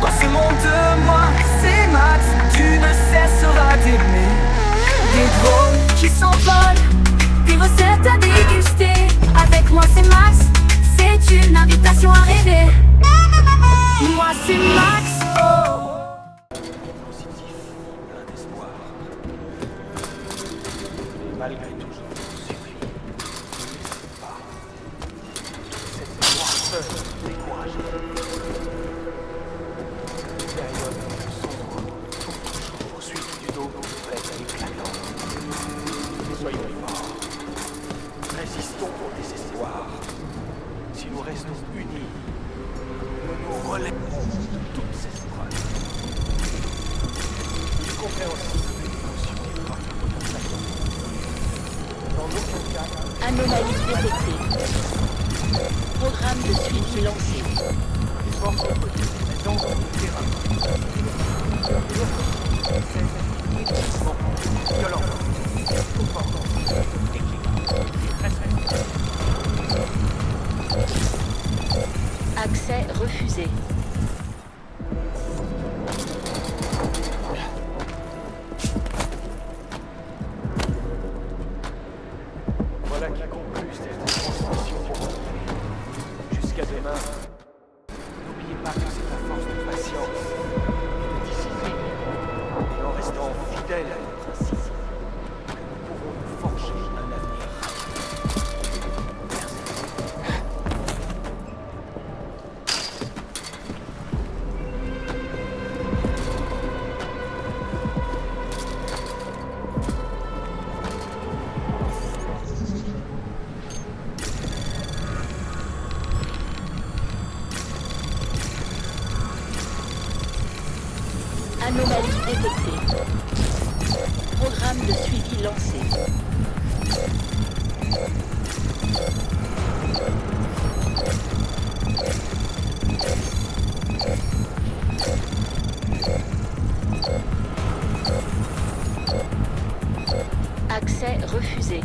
Dans ce monde de moi, c'est Max. Tu ne cesseras d'aimer. Des drones qui s'envolent, des recettes à déguster. Avec moi c'est Max, c'est une invitation à rêver. Moi c'est Max, oh. Positif, plein d'espoir. Malgré tout, je vous supplie, ne laissez pas cette noirceur vous décourager. Cette période sombre tourne toujours vos suites du dos, prête à éclatant. Soyons forts. Résistons au désespoir. Si nous restons unis, nous nous relèverons de toutes ces épreuves. Il est compréhensible que l'émotion est parfois potentielle. Dans d'autres cas, Anomalie détectée. Programme de suivi lancé. les forces de police présentes sur le terrain. C'est immédiatement violent, offensant, équilibre et respectueux. Accès refusé. Voilà qui conclut cette transmission pour vous. Jusqu'à demain, n'oubliez pas que c'est la force de patience et de discipline, et en restant fidèle à nos principes, que nous pourrons nous forger un avenir radieux. Merci. Anomalie détectée. Programme de suivi lancé. Accès refusé.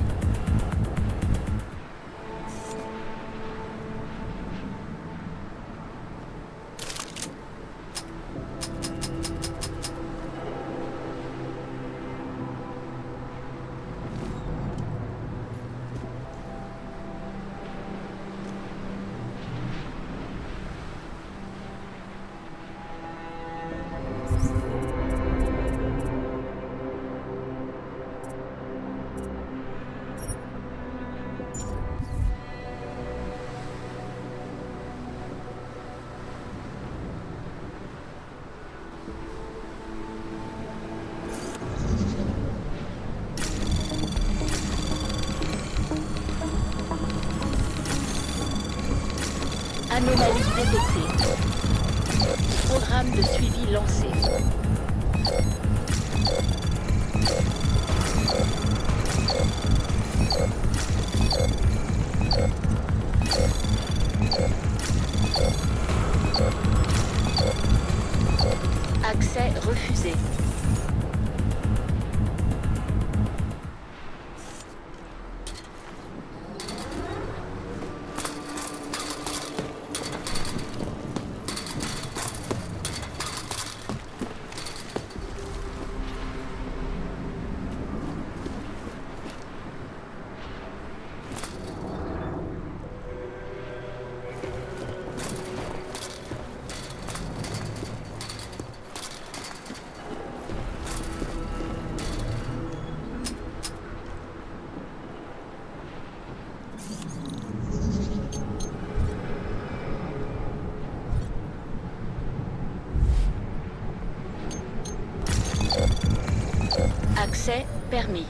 Anomalie détectée. Programme de suivi lancé. Accès refusé. Accès permis.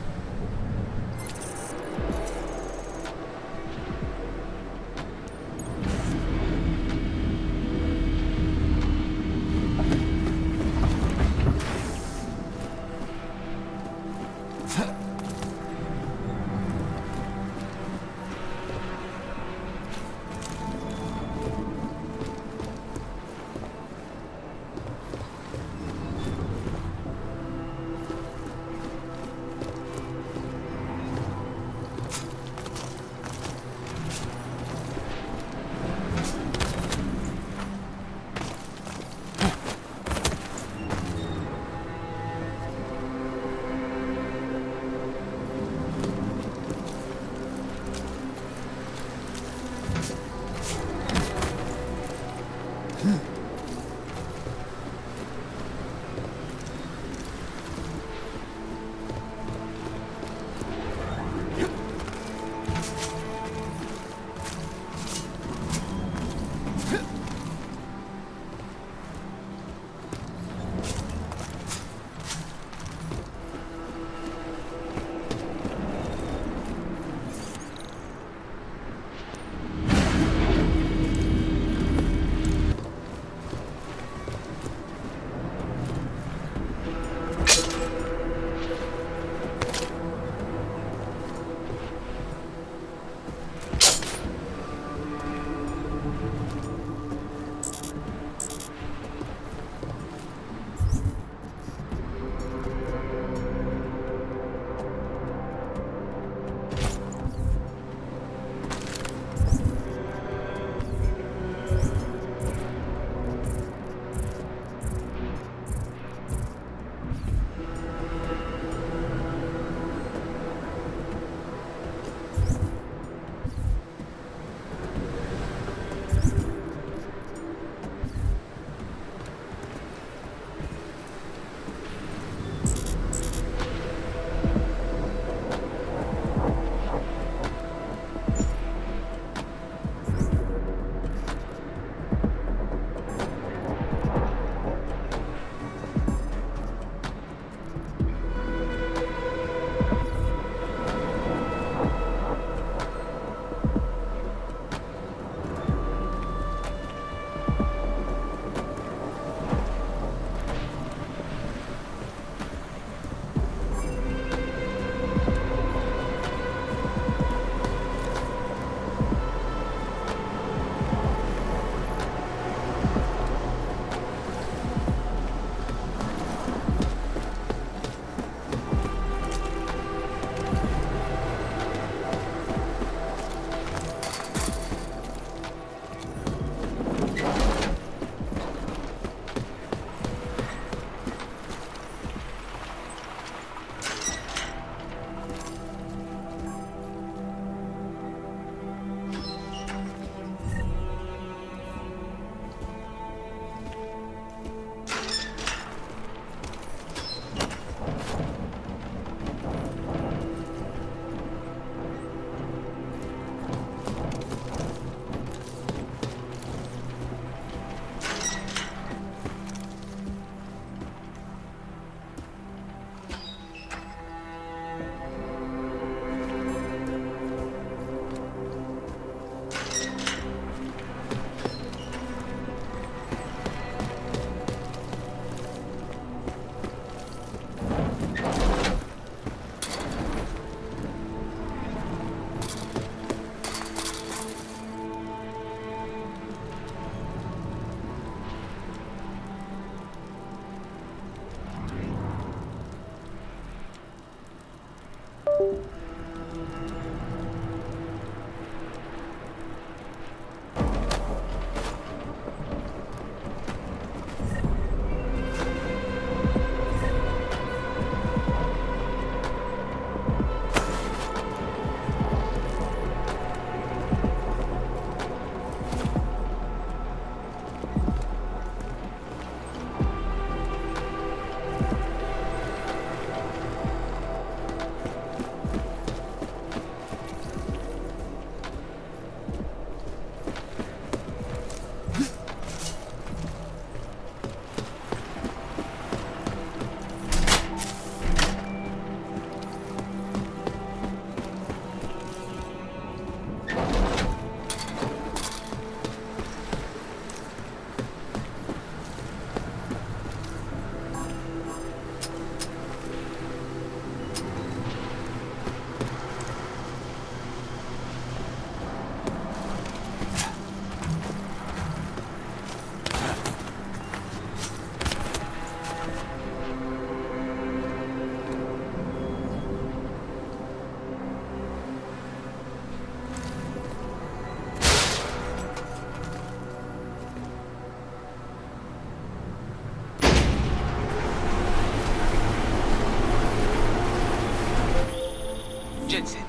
Jensen,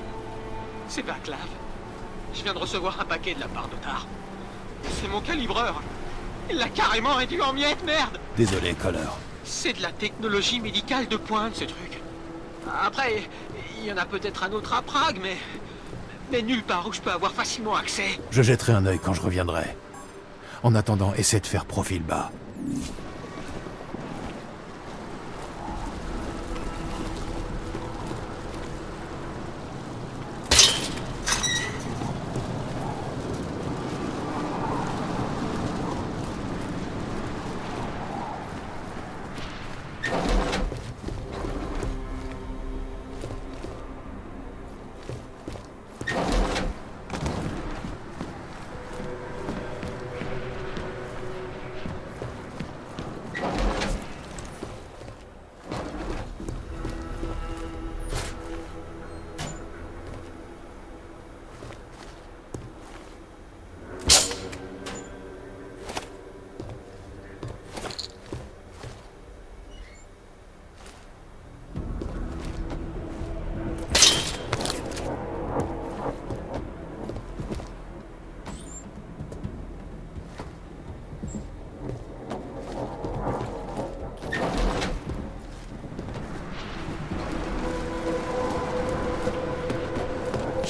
c'est Vaclav. Je viens de recevoir un paquet de la part d'Ottar. C'est mon calibreur. Il l'a carrément réduit en miettes, merde. Désolé, Connor. C'est de la technologie médicale de pointe, ce truc. Après, il y en a peut-être un autre à Prague, mais nulle part où je peux avoir facilement accès. Je jetterai un œil quand je reviendrai. En attendant, essaie de faire profil bas.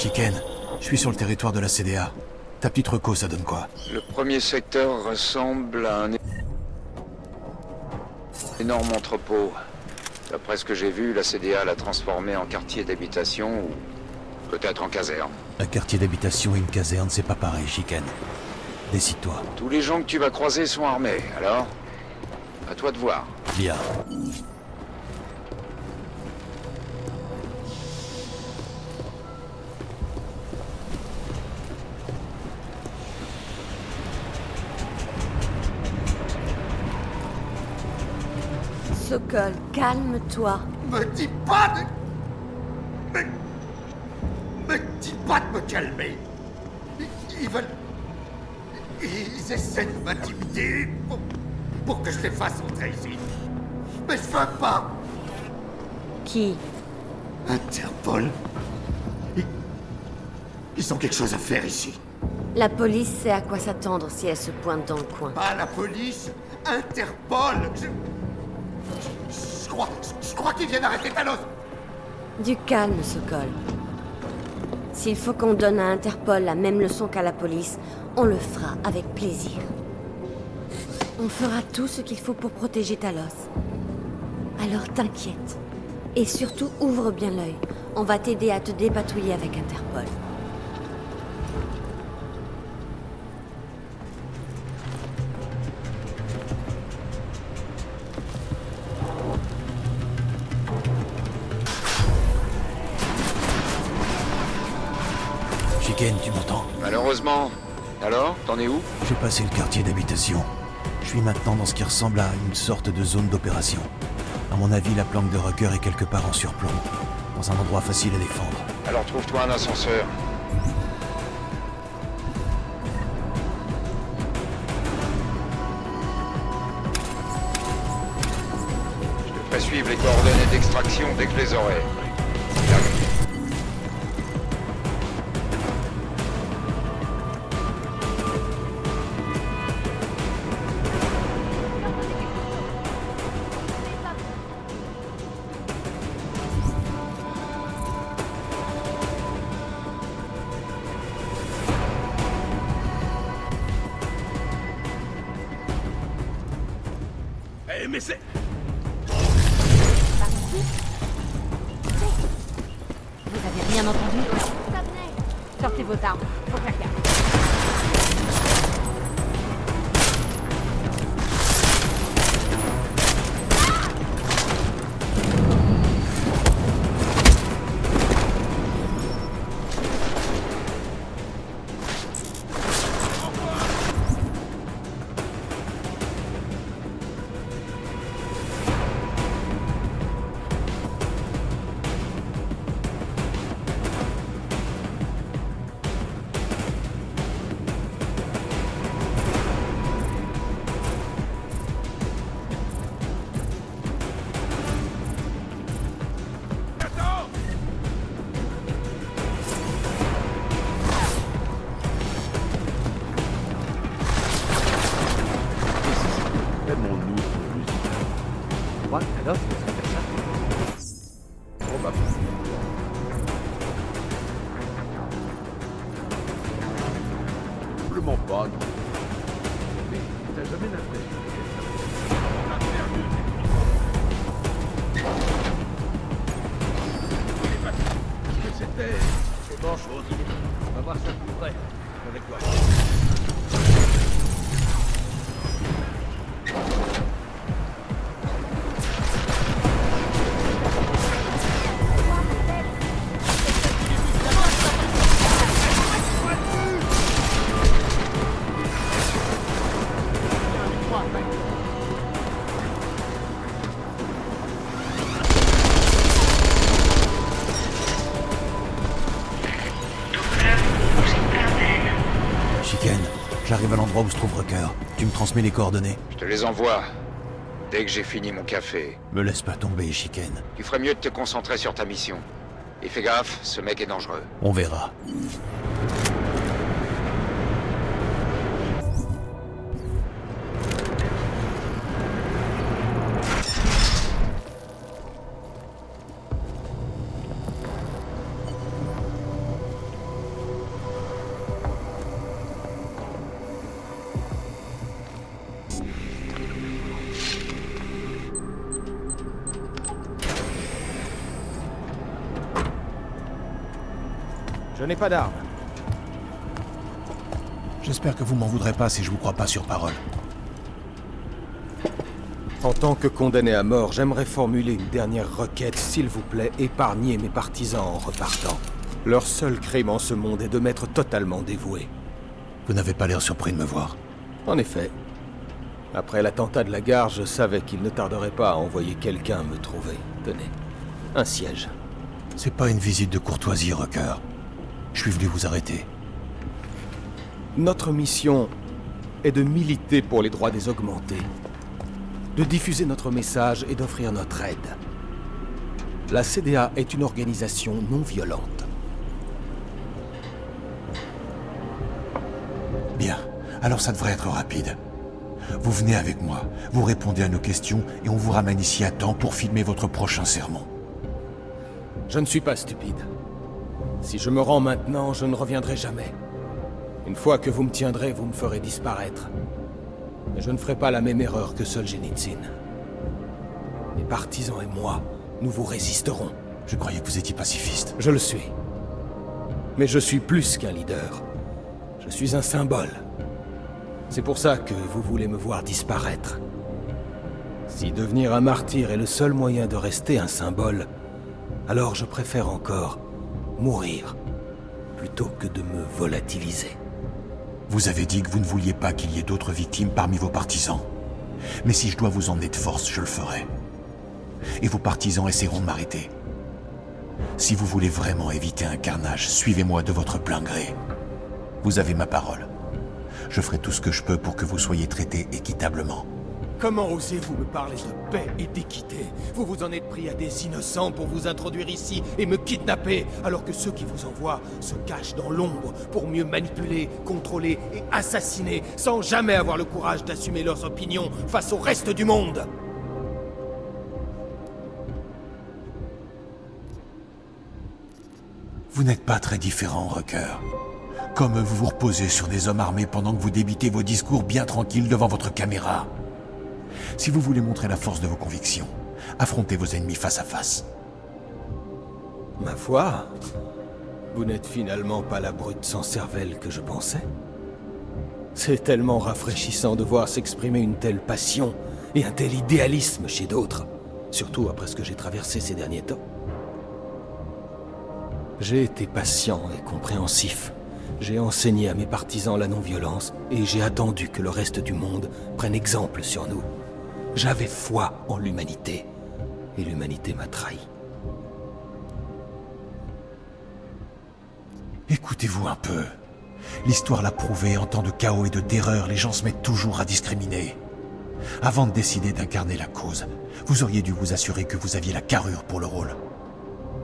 Chicken, je suis sur le territoire de la CDA. Ta petite reco, ça donne quoi? Le premier secteur ressemble à un énorme entrepôt. D'après ce que j'ai vu, la CDA l'a transformé en quartier d'habitation ou peut-être en caserne. Un quartier d'habitation et une caserne, c'est pas pareil, Chicken. Décide-toi. Tous les gens que tu vas croiser sont armés, alors à toi de voir. Bien. Sokol, calme-toi. Me dis pas de... Me dis pas de me calmer. Ils veulent... Ils essaient de m'intimider pour que je les fasse entrer ici. Mais je veux pas. Qui? Interpol. Ils ont quelque chose à faire ici. La police sait à quoi s'attendre si elle se pointe dans le coin. Pas la police. Interpol. Je crois qu'ils viennent arrêter Talos. Du calme, Sokol. S'il faut qu'on donne à Interpol la même leçon qu'à la police, on le fera avec plaisir. On fera tout ce qu'il faut pour protéger Talos. Alors t'inquiète. Et surtout, ouvre bien l'œil. On va t'aider à te dépatouiller avec Interpol. Chicken, tu m'entends? Malheureusement. Alors, t'en es où? J'ai passé le quartier d'habitation. Je suis maintenant dans ce qui ressemble à une sorte de zone d'opération. À mon avis, la planque de Rucker est quelque part en surplomb. dans un endroit facile à défendre. Alors trouve-toi un ascenseur. Je te ferai suivre les coordonnées d'extraction dès que je les aurai. Terminé. Eh, mais c'est... Vous avez rien entendu? Sortez vos armes, faut faire gaffe. Alors, c'est faire ça. Probablement pas, non. Mais t'as jamais l'impression que c'était... C'est bon, on va voir ça plus près. Avec toi. Shiken, j'arrive à l'endroit où se trouve Rucker. Tu me transmets les coordonnées? Je te les envoie dès que j'ai fini mon café. Me laisse pas tomber, Shiken. Tu ferais mieux de te concentrer sur ta mission. Et fais gaffe, ce mec est dangereux. On verra. Je n'ai pas d'armes. J'espère que vous m'en voudrez pas si je vous crois pas sur parole. En tant que condamné à mort, j'aimerais formuler une dernière requête. S'il vous plaît, épargnez mes partisans en repartant. Leur seul crime en ce monde est de m'être totalement dévoué. Vous n'avez pas l'air surpris de me voir. En effet, après l'attentat de la gare, je savais qu'il ne tarderait pas à envoyer quelqu'un me trouver. Tenez, un siège. C'est pas une visite de courtoisie, Rucker. Je suis venu vous arrêter. Notre mission est de militer pour les droits des augmentés, de diffuser notre message et d'offrir notre aide. La CDA est une organisation non violente. Bien, alors ça devrait être rapide. Vous venez avec moi, vous répondez à nos questions et on vous ramène ici à temps pour filmer votre prochain sermon. Je ne suis pas stupide. Si je me rends maintenant, je ne reviendrai jamais. Une fois que vous me tiendrez, vous me ferez disparaître. Mais je ne ferai pas la même erreur que Solzhenitsyn. Les partisans et moi, nous vous résisterons. Je croyais que vous étiez pacifiste. Je le suis. Mais je suis plus qu'un leader. Je suis un symbole. C'est pour ça que vous voulez me voir disparaître. Si devenir un martyr est le seul moyen de rester un symbole, alors je préfère encore mourir plutôt que de me volatiliser. Vous avez dit que vous ne vouliez pas qu'il y ait d'autres victimes parmi vos partisans. Mais si je dois vous emmener de force, je le ferai. Et vos partisans essaieront de m'arrêter. Si vous voulez vraiment éviter un carnage, suivez-moi de votre plein gré. Vous avez ma parole. Je ferai tout ce que je peux pour que vous soyez traités équitablement. Comment osez-vous me parler de paix et d'équité? Vous vous en êtes pris à des innocents pour vous introduire ici et me kidnapper, alors que ceux qui vous envoient se cachent dans l'ombre pour mieux manipuler, contrôler et assassiner, sans jamais avoir le courage d'assumer leurs opinions face au reste du monde. Vous n'êtes pas très différent, Rucker. Comme vous vous reposez sur des hommes armés pendant que vous débitez vos discours bien tranquilles devant votre caméra. Si vous voulez montrer la force de vos convictions, affrontez vos ennemis face à face. Ma foi, vous n'êtes finalement pas la brute sans cervelle que je pensais. C'est tellement rafraîchissant de voir s'exprimer une telle passion et un tel idéalisme chez d'autres, surtout après ce que j'ai traversé ces derniers temps. J'ai été patient et compréhensif. J'ai enseigné à mes partisans la non-violence et j'ai attendu que le reste du monde prenne exemple sur nous. J'avais foi en l'humanité et l'humanité m'a trahi. Écoutez-vous un peu. L'histoire l'a prouvé, en temps de chaos et de terreur, les gens se mettent toujours à discriminer. Avant de décider d'incarner la cause, vous auriez dû vous assurer que vous aviez la carrure pour le rôle.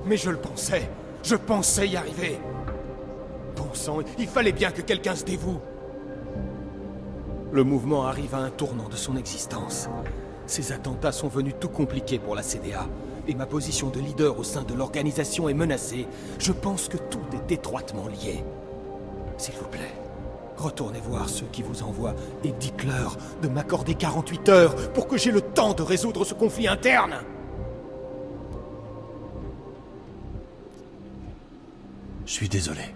Mais je le pensais. Je pensais y arriver. Bon sang, il fallait bien que quelqu'un se dévoue. Le mouvement arrive à un tournant de son existence. Ces attentats sont venus tout compliquer pour la CDA. Et ma position de leader au sein de l'organisation est menacée. Je pense que tout est étroitement lié. S'il vous plaît, retournez voir ceux qui vous envoient et dites-leur de m'accorder 48 heures pour que j'ai le temps de résoudre ce conflit interne. Je suis désolé.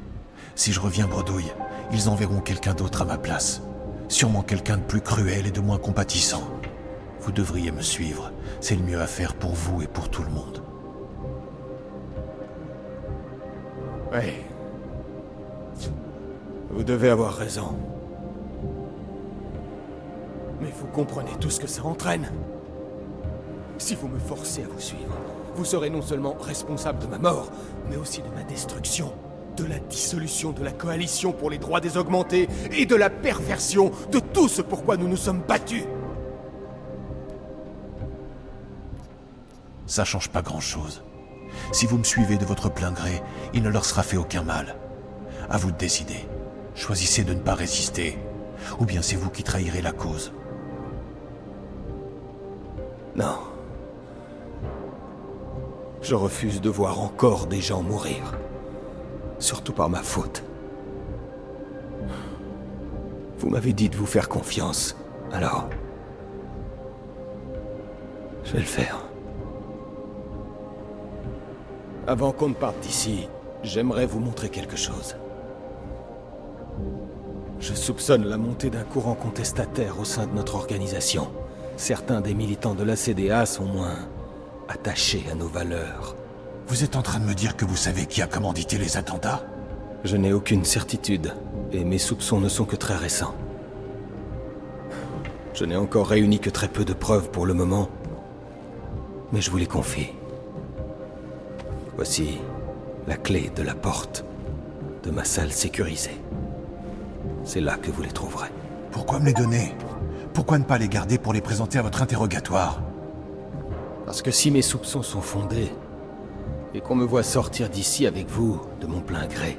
Si je reviens bredouille, ils enverront quelqu'un d'autre à ma place. Sûrement quelqu'un de plus cruel et de moins compatissant. Vous devriez me suivre. C'est le mieux à faire pour vous et pour tout le monde. Oui. Vous devez avoir raison. Mais vous comprenez tout ce que ça entraîne. Si vous me forcez à vous suivre, vous serez non seulement responsable de ma mort, mais aussi de ma destruction, de la dissolution de la coalition pour les droits des augmentés et de la perversion de tout ce pourquoi nous nous sommes battus. Ça change pas grand-chose. Si vous me suivez de votre plein gré, il ne leur sera fait aucun mal. À vous de décider. Choisissez de ne pas résister, ou bien c'est vous qui trahirez la cause. Non. Je refuse de voir encore des gens mourir. Surtout par ma faute. Vous m'avez dit de vous faire confiance, alors... je vais le faire. Avant qu'on ne parte d'ici, j'aimerais vous montrer quelque chose. Je soupçonne la montée d'un courant contestataire au sein de notre organisation. Certains des militants de la CDA sont moins attachés à nos valeurs. Vous êtes en train de me dire que vous savez qui a commandité les attentats? Je n'ai aucune certitude, et mes soupçons ne sont que très récents. Je n'ai encore réuni que très peu de preuves pour le moment, mais je vous les confie. Voici la clé de la porte de ma salle sécurisée. C'est là que vous les trouverez. Pourquoi me les donner? Pourquoi ne pas les garder pour les présenter à votre interrogatoire? Parce que si mes soupçons sont fondés, et qu'on me voit sortir d'ici avec vous, de mon plein gré,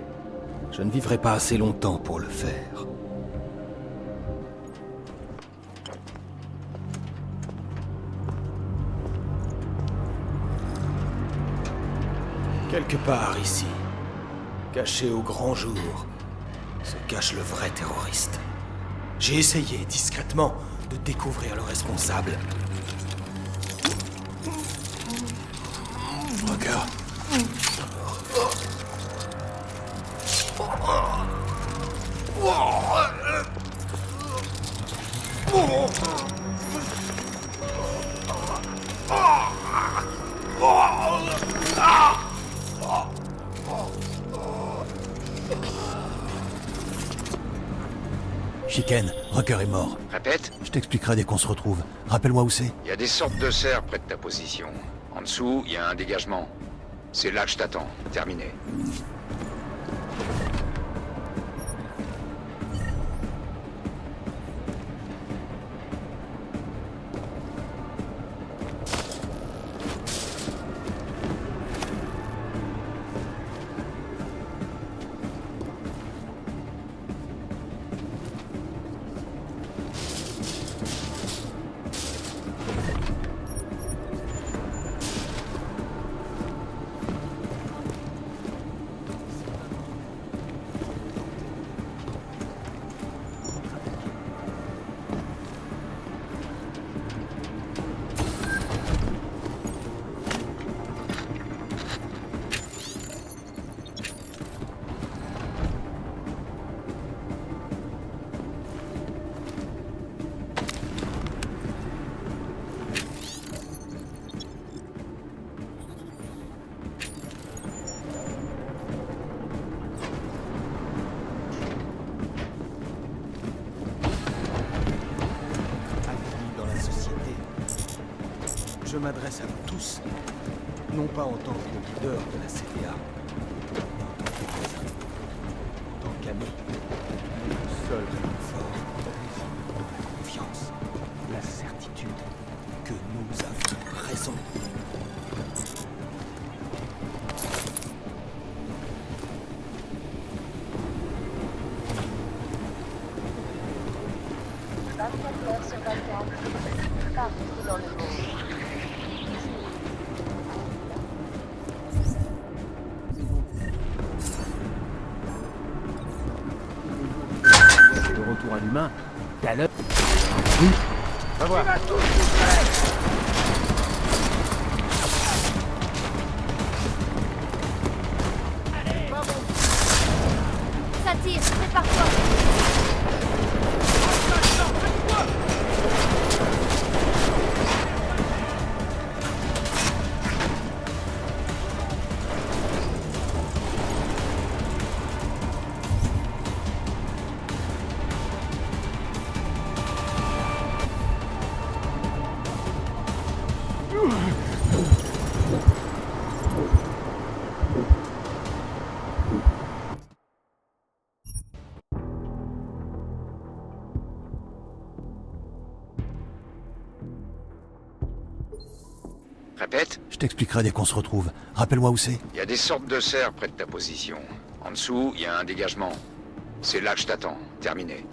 je ne vivrai pas assez longtemps pour le faire. Quelque part ici, caché au grand jour, se cache le vrai terroriste. J'ai essayé discrètement de découvrir le responsable. Regarde. Chicken, Rucker est mort. Répète. Je t'expliquerai dès qu'on se retrouve. Rappelle-moi où c'est. Il y a des sortes de serres près de ta position. En dessous, il y a un dégagement. C'est là que je t'attends. Terminé. Je m'adresse à vous tous, non pas en tant que leader de la CDA, mais en tant que voisin, en tant qu'ami. Le seul réconfort, la confiance, la certitude que nous avons raison. Le retour à l'humain, t'es à l'heure. Oui. Va voir. Ça tire, prépare-toi. Répète. Je t'expliquerai dès qu'on se retrouve. Rappelle-moi où c'est. Il y a des sortes de serres près de ta position. En dessous, il y a un dégagement. C'est là que je t'attends. Terminé.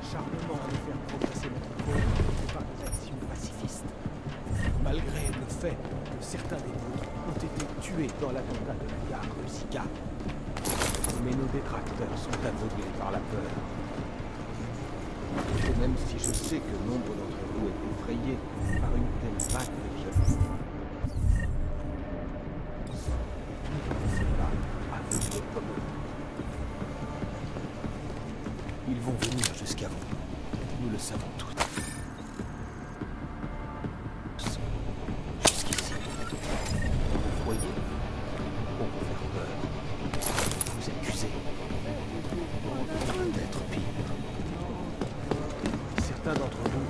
Acharnement à nous faire progresser notre cause par des actions pacifistes. Malgré le fait que certains des nôtres ont été tués dans l'attentat de la gare de Zika. Mais nos détracteurs sont aveuglés par la peur. Et même si je sais que nombre d'entre vous est effrayé par une telle vague de violence, ne pensez pas aveuglés comme eux. Ils vont venir jusqu'à vous. Nous le savons tous. Jusqu'ici, dans vos foyers, pour vous faire peur, vous accuser d'être pire. Certains d'entre vous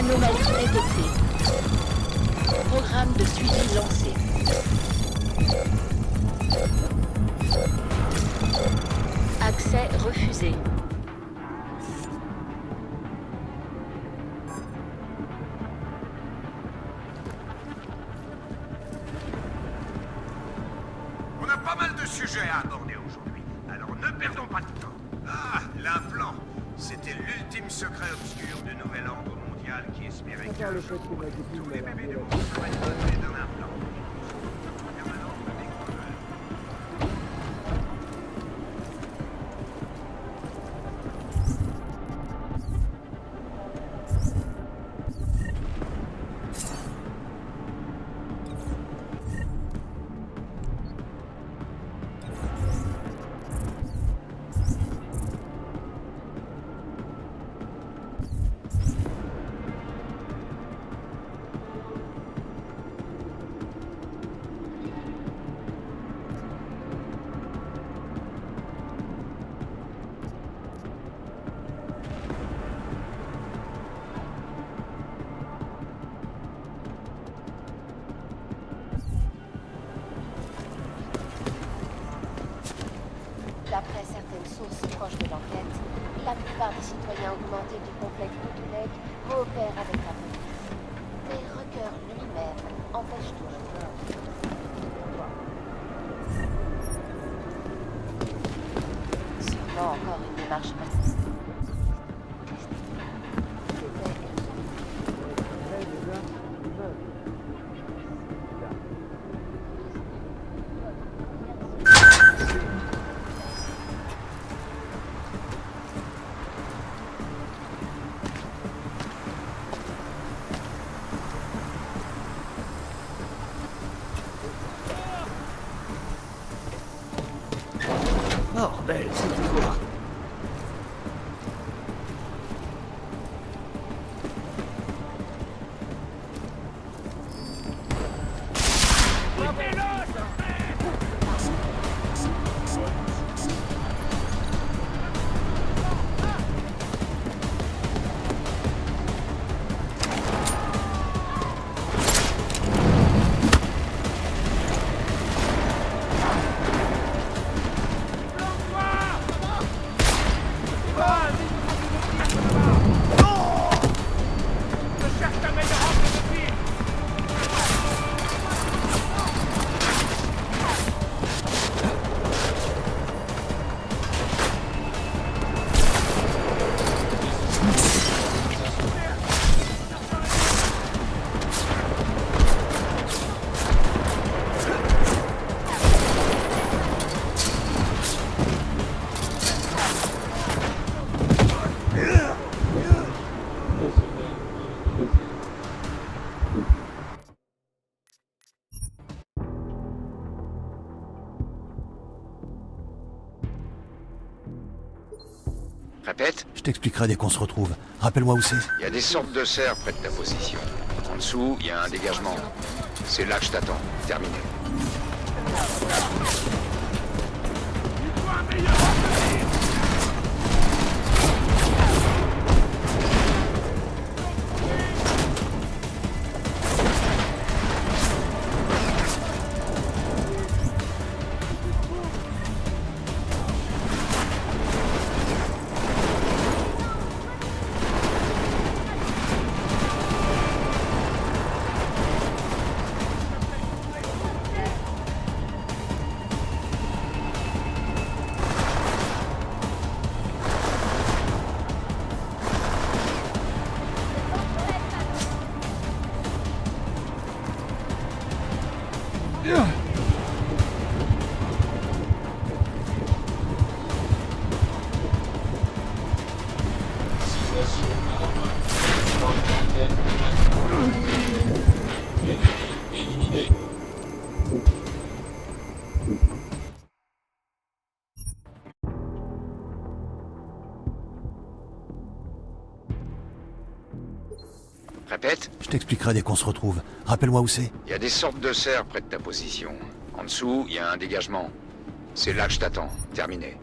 Anomalie détectée. Programme de suivi lancé. Accès refusé. On a pas mal de sujets à aborder aujourd'hui, alors ne perdons pas de temps. Ah, l'implant. C'était l'ultime secret obscur du nouvel ordre mondial qui espérait qu'un jour, tous les bébés du monde seraient dotés d'un implant. Permanent avec eux. D'après certaines sources proches de l'enquête, la plupart des citoyens augmentés du complexe Boutouleg coopèrent avec la police. Mais Rucker lui-même empêche toujours. Sûrement encore une démarche passive. Bordel, c'était quoi? Répète. Je t'expliquerai dès qu'on se retrouve. Rappelle-moi où c'est. Il y a des sortes de serres près de ta position. En dessous, il y a un dégagement. C'est là que je t'attends. Terminé. Répète. Je t'expliquerai dès qu'on se retrouve. Rappelle-moi où c'est. Il y a des sortes de serres près de ta position. En dessous, il y a un dégagement. C'est là que je t'attends. Terminé.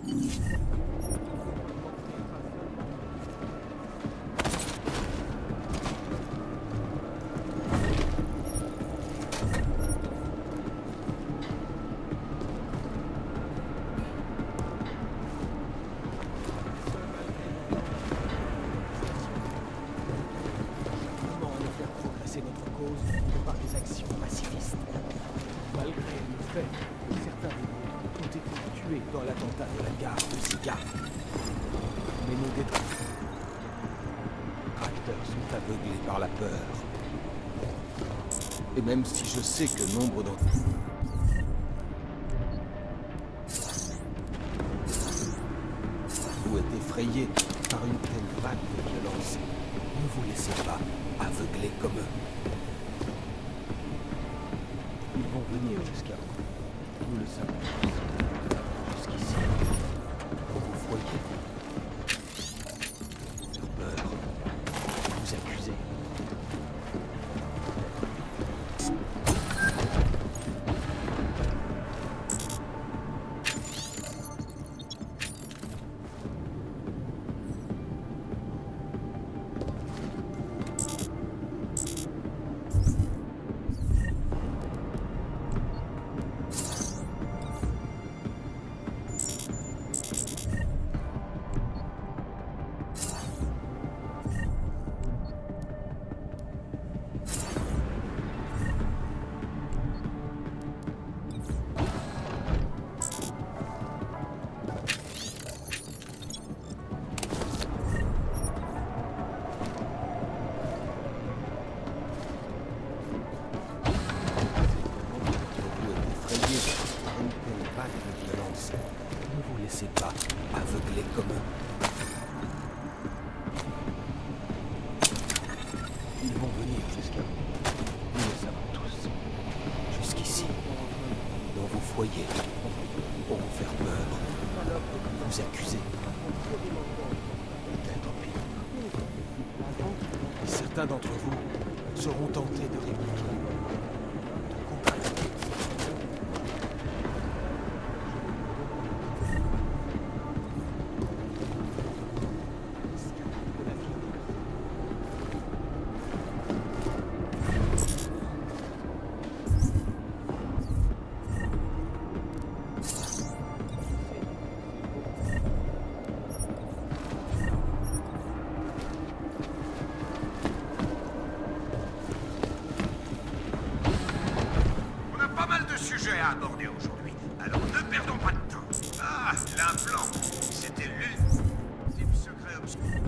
fait que certains des nôtres ont été tués dans l'attentat de la gare de Sika. Mais nos détracteurs sont aveuglés par la peur. Et même si je sais que nombre d'entre vous êtes effrayés par une telle vague de violence, ne vous laissez pas aveugler comme eux. Ils vont venir jusqu'à vous. Nous le savons tous. Jusqu'ici, pour vous foyer. Faire peur. Vous accuser. Ne vous laissez pas aveugler comme eux. Ils vont venir jusqu'à vous. Nous le savons tous. Jusqu'ici, dans vos foyers, pour vous faire peur, vous accuser. Peut-être pire. Certains d'entre vous seront tentés de répliquer, de contre-attaquer. À aborder aujourd'hui. Alors ne perdons pas de temps. Ah, l'implant. C'était l'ultime secret obscur.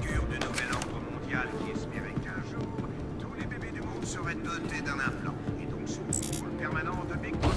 Du nouvel ordre mondial qui espérait qu'un jour, tous les bébés du monde seraient dotés d'un implant. Et donc sous le contrôle permanent de Big Brother.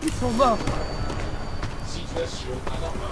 Ils sont morts. Situation anormale.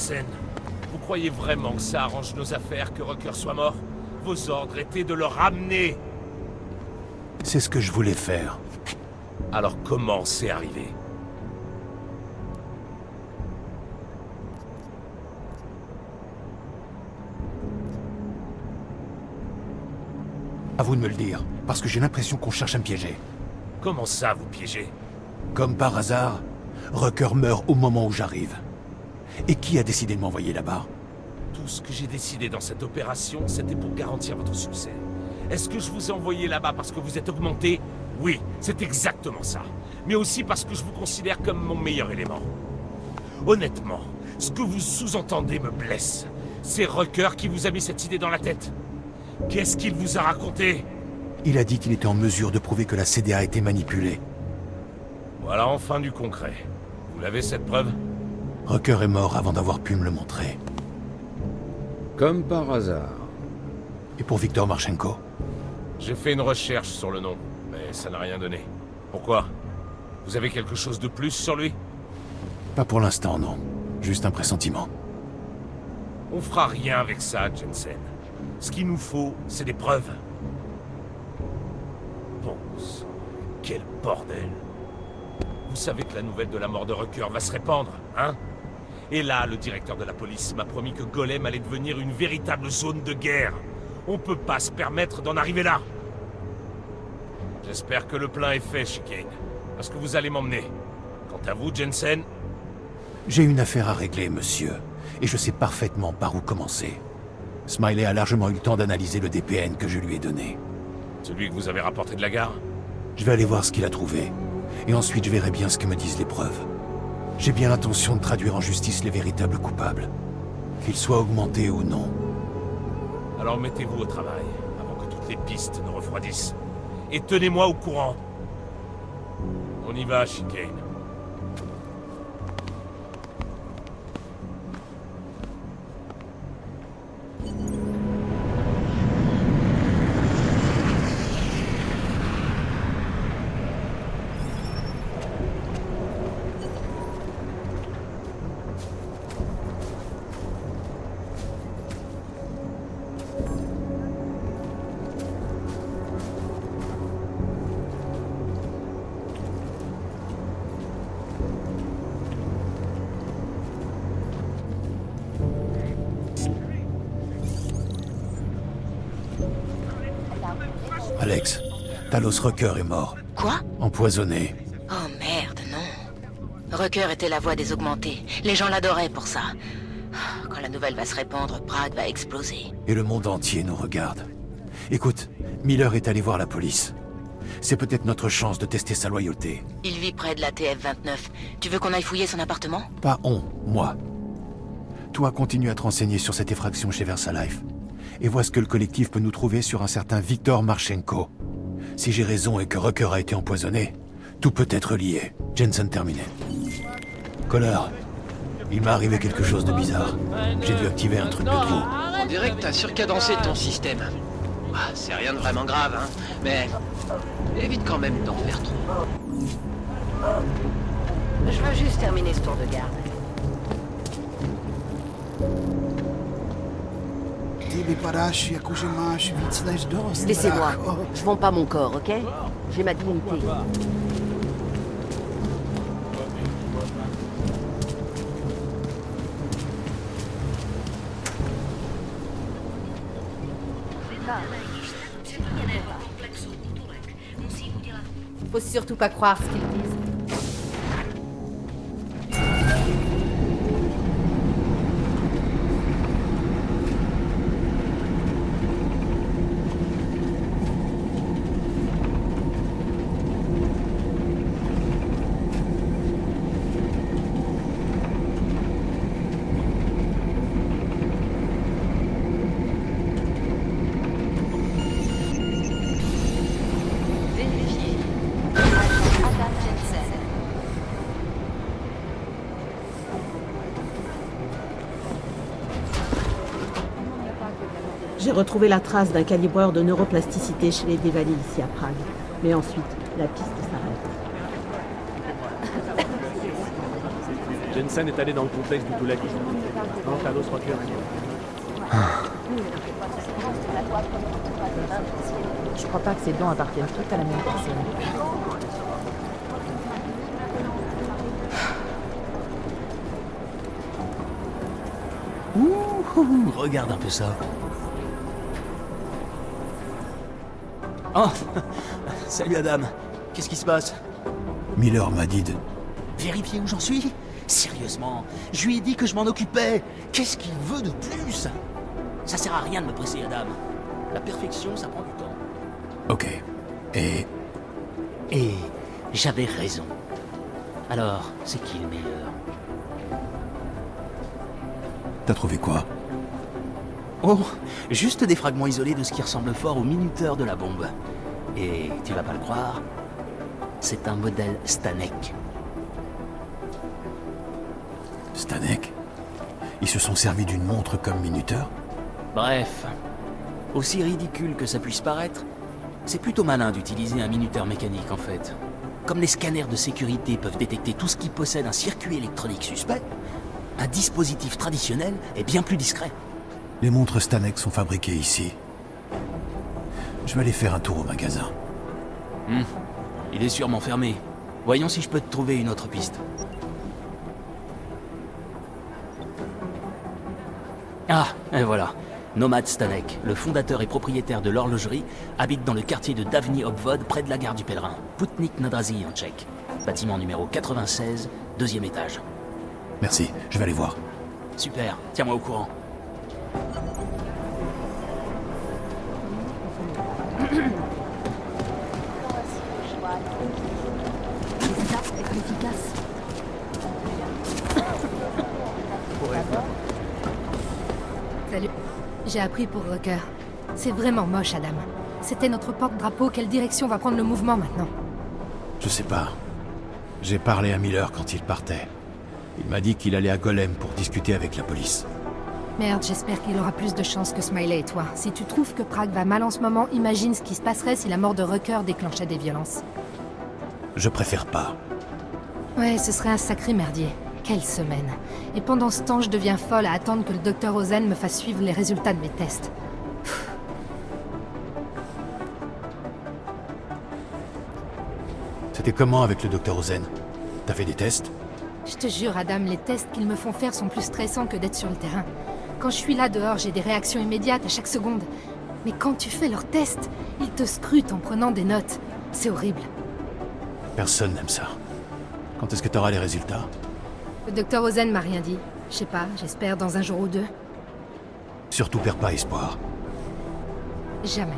Jensen, vous croyez vraiment que ça arrange nos affaires que Rucker soit mort? Vos ordres étaient de le ramener. C'est ce que je voulais faire. Alors comment c'est arrivé? À vous de me le dire, parce que j'ai l'impression qu'on cherche à me piéger. Comment ça, vous piégez? Comme par hasard, Rucker meurt au moment où j'arrive. Et qui a décidé de m'envoyer là-bas? Tout ce que j'ai décidé dans cette opération, c'était pour garantir votre succès. Est-ce que je vous ai envoyé là-bas parce que vous êtes augmenté? Oui, c'est exactement ça. Mais aussi parce que je vous considère comme mon meilleur élément. Honnêtement, ce que vous sous-entendez me blesse. C'est Rucker qui vous a mis cette idée dans la tête. Qu'est-ce qu'il vous a raconté? Il a dit qu'il était en mesure de prouver que la CDA a été manipulée. Voilà enfin du concret. Vous l'avez cette preuve? Rucker est mort avant d'avoir pu me le montrer. Comme par hasard. Et pour Victor Marchenko? J'ai fait une recherche sur le nom, mais ça n'a rien donné. Pourquoi? Vous avez quelque chose de plus sur lui? Pas pour l'instant, non. Juste un pressentiment. On fera rien avec ça, Jensen. Ce qu'il nous faut, c'est des preuves. Bon sang, quel bordel. Vous savez que la nouvelle de la mort de Rucker va se répandre, hein? Et là, le directeur de la police m'a promis que Golem allait devenir une véritable zone de guerre. On peut pas se permettre d'en arriver là. J'espère que le plein est fait, Chicane, parce que vous allez m'emmener. Quant à vous, Jensen... J'ai une affaire à régler, monsieur, et je sais parfaitement par où commencer. Smiley a largement eu le temps d'analyser le DPN que je lui ai donné. Celui que vous avez rapporté de la gare? Je vais aller voir ce qu'il a trouvé, et ensuite je verrai bien ce que me disent les preuves. J'ai bien l'intention de traduire en justice les véritables coupables, qu'ils soient augmentés ou non. Alors mettez-vous au travail, avant que toutes les pistes ne refroidissent. Et tenez-moi au courant. On y va, Chicane. Alex, Talos Rucker est mort. Quoi? Empoisonné. Oh merde, non. Rucker était la voix des augmentés. Les gens l'adoraient pour ça. Quand la nouvelle va se répandre, Prague va exploser. Et le monde entier nous regarde. Écoute, Miller est allé voir la police. C'est peut-être notre chance de tester sa loyauté. Il vit près de la TF-29. Tu veux qu'on aille fouiller son appartement? Pas on, moi. Toi, continue à te renseigner sur cette effraction chez VersaLife. Et vois ce que le collectif peut nous trouver sur un certain Victor Marchenko. Si j'ai raison et que Rucker a été empoisonné, tout peut être lié. Jensen terminé. Kohler, il m'est arrivé quelque chose de bizarre. J'ai dû activer un truc de trop. On dirait que t'as surcadencé ton système. Ah, c'est rien de vraiment grave, hein. Mais évite quand même d'en faire trop. Je veux juste terminer ce tour de garde. Laissez-moi. Je vends pas mon corps, ok? J'ai ma dignité. Faut surtout pas croire ce qu'ils disent. J'ai retrouvé la trace d'un calibreur de neuroplasticité chez les Devali ici à Prague. Mais ensuite, la piste s'arrête. Jensen est allé dans le complexe du Toulek. Non, Talos Rocker. Je crois pas que ces dons appartiennent toutes à la même personne. Ouh, regarde un peu ça. Oh, salut Adam. Qu'est-ce qui se passe? Miller m'a dit de... Vérifier où j'en suis? Sérieusement, je lui ai dit que je m'en occupais. Qu'est-ce qu'il veut de plus? Ça sert à rien de me presser, Adam. La perfection, ça prend du temps. Ok. Et j'avais raison. Alors, c'est qui le meilleur? T'as trouvé quoi? Oh, juste des fragments isolés de ce qui ressemble fort au minuteur de la bombe. Et tu vas pas le croire, c'est un modèle Stanek. Stanek? Ils se sont servis d'une montre comme minuteur? Bref, aussi ridicule que ça puisse paraître, c'est plutôt malin d'utiliser un minuteur mécanique en fait. Comme les scanners de sécurité peuvent détecter tout ce qui possède un circuit électronique suspect, un dispositif traditionnel est bien plus discret. Les montres Stanek sont fabriquées ici. Je vais aller faire un tour au magasin. Il est sûrement fermé. Voyons si je peux te trouver une autre piste. Ah, et voilà. Nomad Stanek, le fondateur et propriétaire de l'horlogerie, habite dans le quartier de Davni Obvod, près de la gare du Pèlerin. Putnik Nadrazi en tchèque. Bâtiment numéro 96, 2e étage. Merci, je vais aller voir. Super, tiens-moi au courant. Efficace. Salut. J'ai appris pour Rucker. C'est vraiment moche, Adam. C'était notre porte-drapeau. Quelle direction va prendre le mouvement maintenant? Je sais pas. J'ai parlé à Miller quand il partait. Il m'a dit qu'il allait à Golem pour discuter avec la police. Merde, j'espère qu'il aura plus de chance que Smiley et toi. Si tu trouves que Prague va mal en ce moment, imagine ce qui se passerait si la mort de Rucker déclenchait des violences. Je préfère pas. Ouais, ce serait un sacré merdier. Quelle semaine. Et pendant ce temps, je deviens folle à attendre que le docteur Ozen me fasse suivre les résultats de mes tests. C'était comment avec le docteur Ozen? T'as fait des tests? Je te jure, Adam, les tests qu'ils me font faire sont plus stressants que d'être sur le terrain. Quand je suis là dehors, j'ai des réactions immédiates à chaque seconde. Mais quand tu fais leurs tests, ils te scrutent en prenant des notes. C'est horrible. Personne n'aime ça. Quand est-ce que t'auras les résultats? Le docteur Ozen m'a rien dit. Je sais pas, j'espère dans un jour ou deux. Surtout perds pas espoir. Jamais.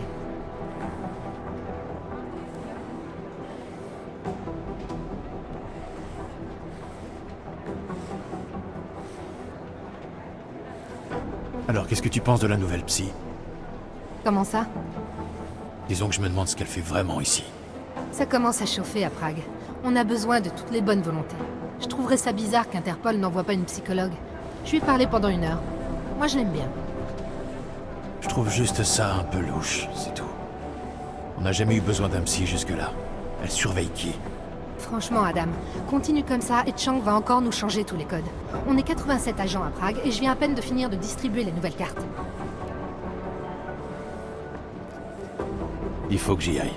Alors, qu'est-ce que tu penses de la nouvelle psy? Comment ça? Disons que je me demande ce qu'elle fait vraiment ici. Ça commence à chauffer à Prague. On a besoin de toutes les bonnes volontés. Je trouverais ça bizarre qu'Interpol n'envoie pas une psychologue. Je lui ai parlé pendant 1 heure. Moi, je l'aime bien. Je trouve juste ça un peu louche, c'est tout. On n'a jamais eu besoin d'un psy jusque-là. Elle surveille qui? Franchement, Adam, continue comme ça et Chang va encore nous changer tous les codes. On est 87 agents à Prague et je viens à peine de finir de distribuer les nouvelles cartes. Il faut que j'y aille.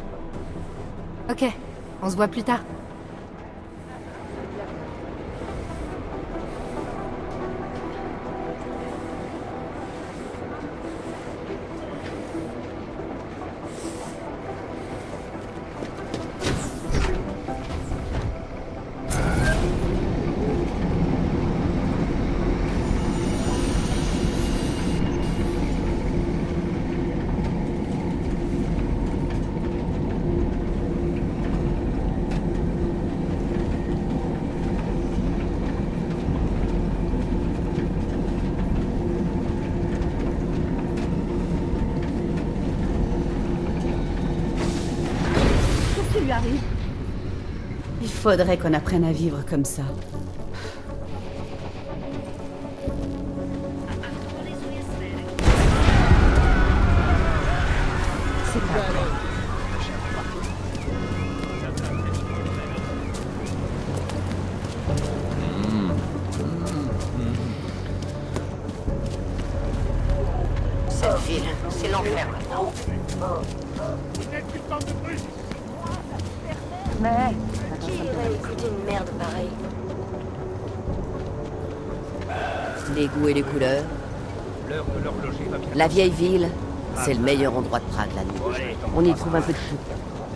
Ok, on se voit plus tard. Il faudrait qu'on apprenne à vivre comme ça. C'est pas vrai. Mais qui irait écouter une merde pareille? Les goûts et les couleurs. L'heure de l'horloger va bien. La vieille ville, c'est le meilleur endroit de Prague la nuit. On y trouve un peu de tout.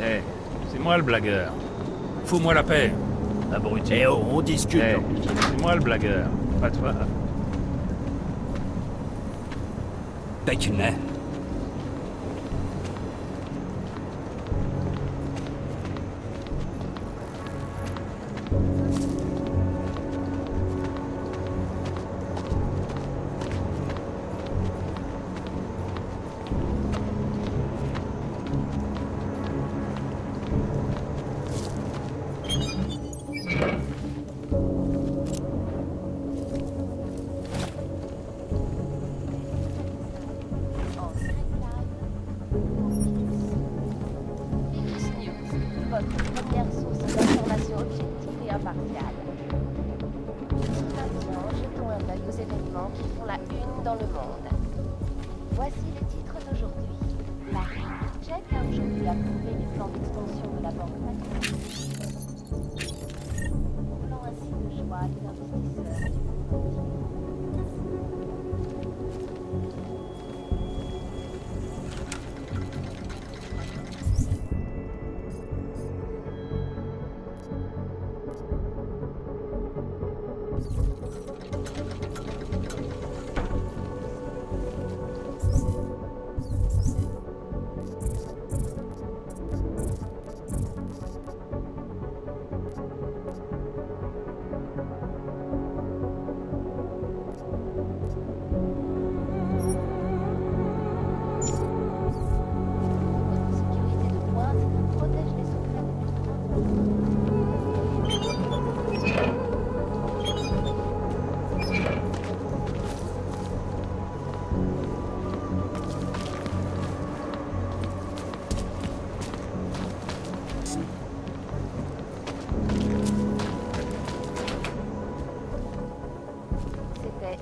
Eh, c'est moi le blagueur. Fous-moi la paix. Abruti. Eh oh, on discute. Eh, c'est moi le blagueur, pas toi. Bekle. Votre première source d'information objective et impartiale. Maintenant, jetons un œil aux événements qui font la une dans le monde. Voici les titres d'aujourd'hui. Paris. Tchèque a aujourd'hui approuvé les plans d'extension de la banque Patriot. Troublant ainsi de joie les investisseurs du monde entier.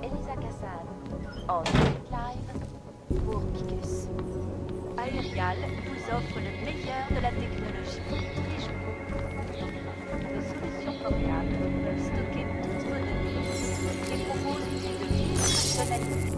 Elisa Cassan, en direct live pour Picus. Aerial vous offre le meilleur de la technologie tous les jours. Nos solutions portables peuvent stocker toutes vos données et proposent une de vie personnalisée.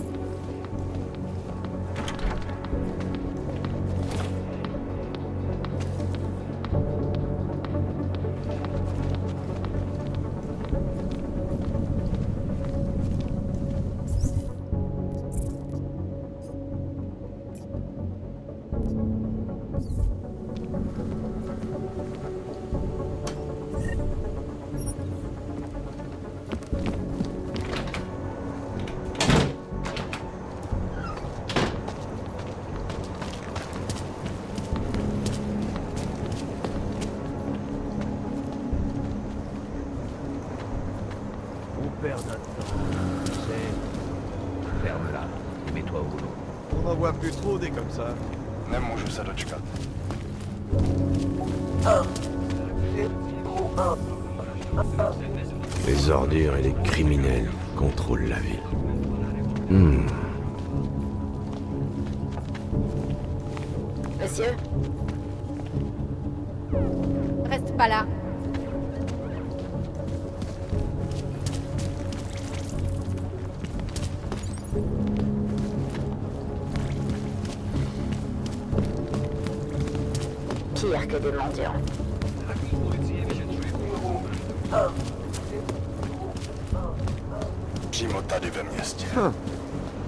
On perd notre temps. Tu sais, ferme-la et mets-toi au boulot. On n'en voit plus trop des comme ça. Même mon jeu Salochka. Les ordures et les criminels contrôlent la ville. Monsieur? Reste pas là. Pire que des mendiants. Jimota du Bemniest.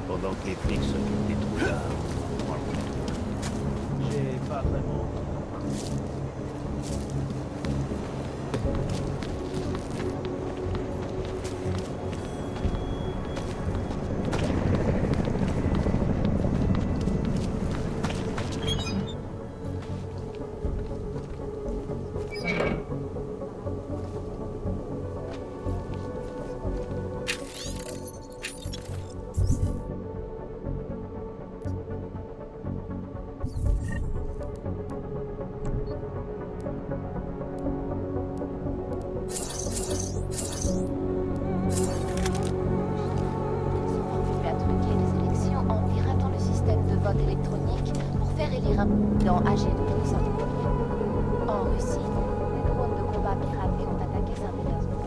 Pendant que les flics s'occupent des trous là, j'ai pas vraiment. incident AG-12 en Russie, des drones de combat piratés ont attaqué Saint-Pétersbourg.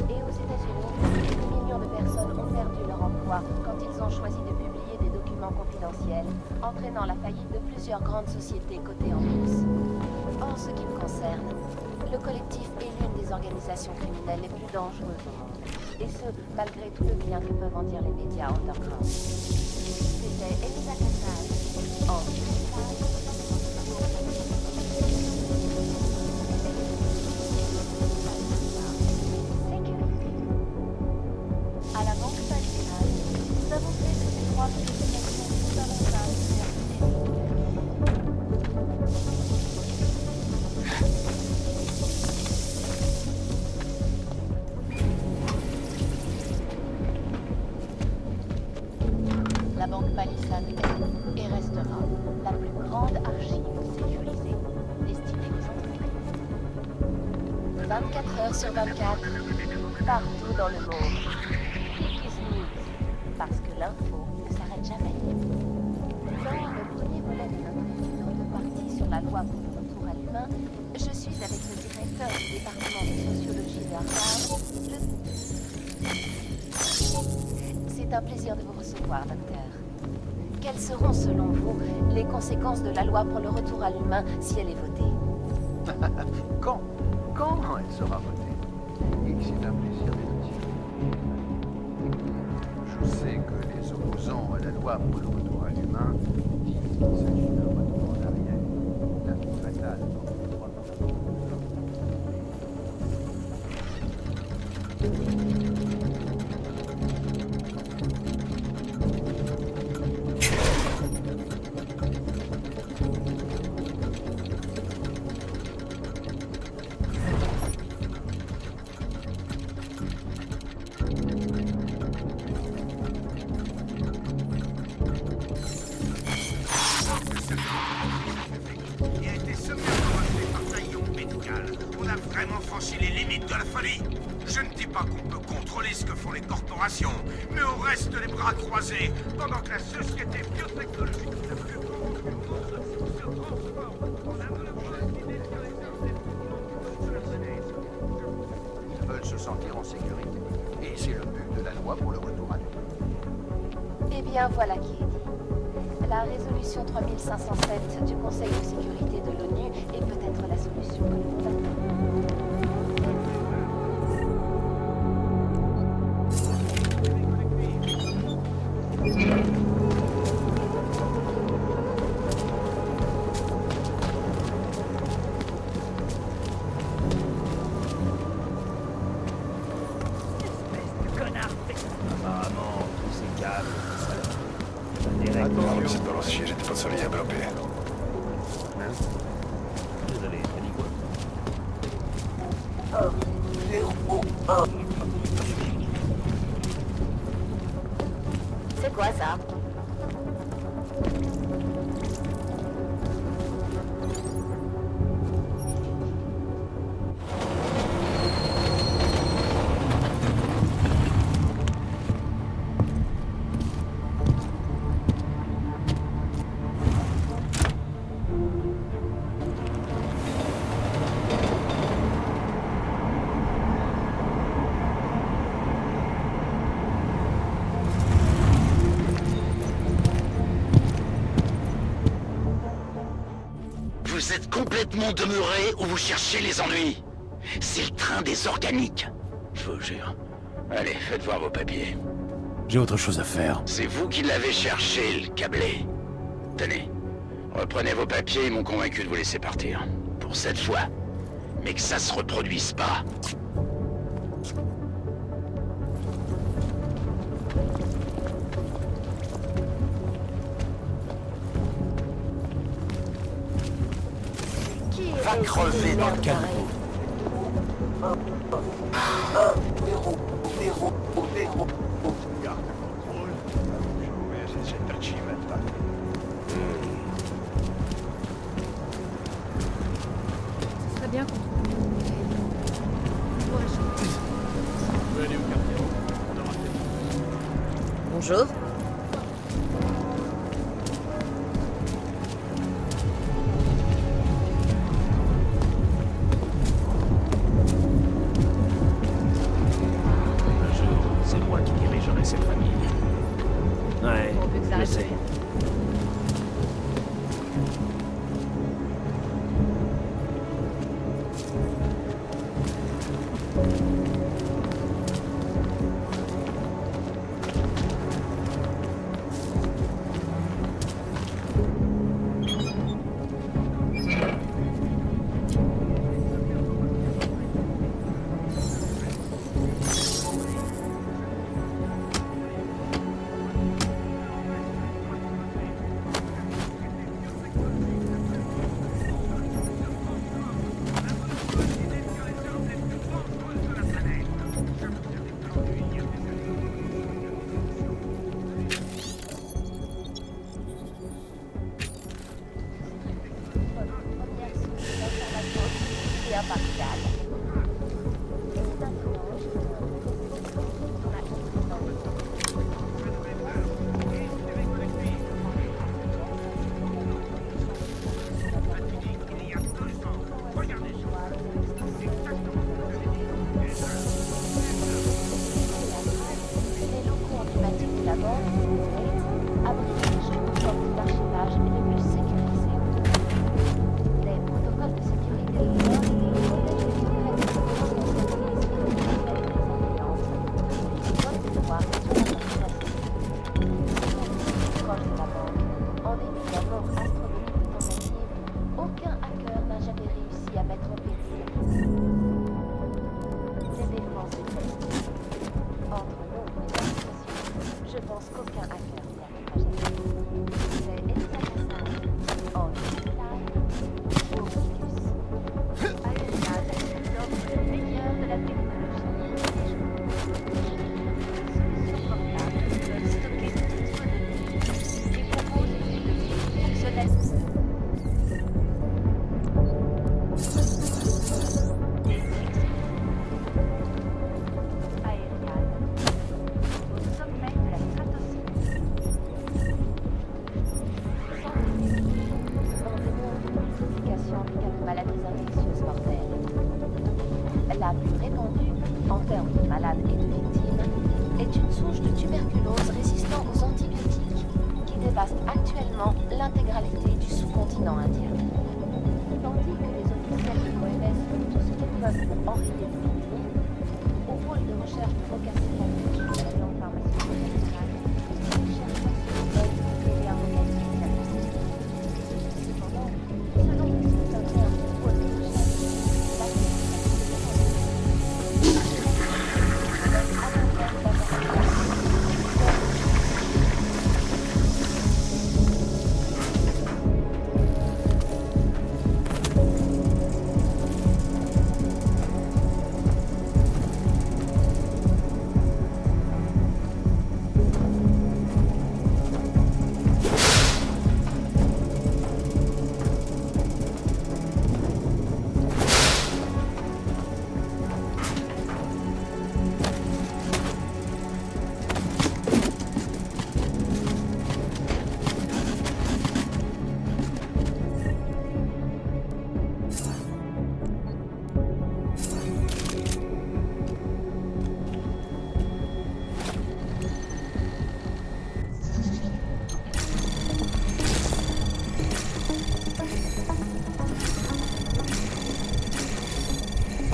Et aux États-Unis, des millions de personnes ont perdu leur emploi quand ils ont choisi de publier des documents confidentiels, entraînant la faillite de plusieurs grandes sociétés cotées en bourse. En ce qui me concerne, le collectif est l'une des organisations criminelles les plus dangereuses au monde. Et ce, malgré tout le bien que peuvent en dire les médias underground. C'était Elisa Cassal en sécurité. À la banque familiale, nous avons fait de ces trois modifications fondamentales vers La banque Palisade est et restera la plus grande archive sécurisée destinée aux entreprises. 24 heures sur 24, partout dans le monde. Geek News, parce que l'info ne s'arrête jamais. Dans le premier volet de notre étude en deux parties sur la loi pour le retour à l'humain, je suis avec le directeur du département de sociologie de Harvard. C'est un plaisir de vous recevoir, docteur. Quelles seront, selon vous, les conséquences de la loi pour le retour à l'humain si elle est votée? Quand elle sera votée? Et c'est un plaisir d'être ici. Je sais que les opposants à la loi pour le retour à l'humain disent qu'il s'agit d'un retour en arrière, d'un coup fatal pour les droits de l'homme. Je ne dis pas qu'on peut contrôler ce que font les corporations, mais on reste les bras croisés pendant que la société biotechnologique la plus grande du monde se transforme en un monopole qui détient les Ils veulent se sentir en sécurité. Et c'est le but de la loi pour le retour à l'humain. Eh bien, voilà qui est dit. La résolution 3507 du Conseil de sécurité de l'ONU est peut-être la solution que nous attendons. Cette balance j'étais pas seul à bloquer. Désolé, t'as dit quoi? C'est quoi ça? Vous êtes complètement demeuré où vous cherchez les ennuis. C'est le train des organiques. Je vous jure. Allez, faites voir vos papiers. J'ai autre chose à faire. C'est vous qui l'avez cherché, le câblé. Tenez, reprenez vos papiers, ils m'ont convaincu de vous laisser partir. Pour cette fois. Mais que ça se reproduise pas. Va crever dans le canot. Garde le contrôle. C'est cette achievement. Ce serait bien qu'on trouve une Bonjour. Alicia Martial. La plus répandue, en termes de malades et de victimes, est une souche de tuberculose résistant aux antibiotiques, qui dévaste actuellement l'intégralité du sous-continent indien. Tandis que les officiels de l'OMS font tout ce qu'ils peuvent pour enrayer l'épidémie, au pôle de recherche de Rockefeller sur le plan pharmaceutique national, les chercheurs se aident et organisent la constitution. Cependant, selon les secrétaires du pôle de recherche, la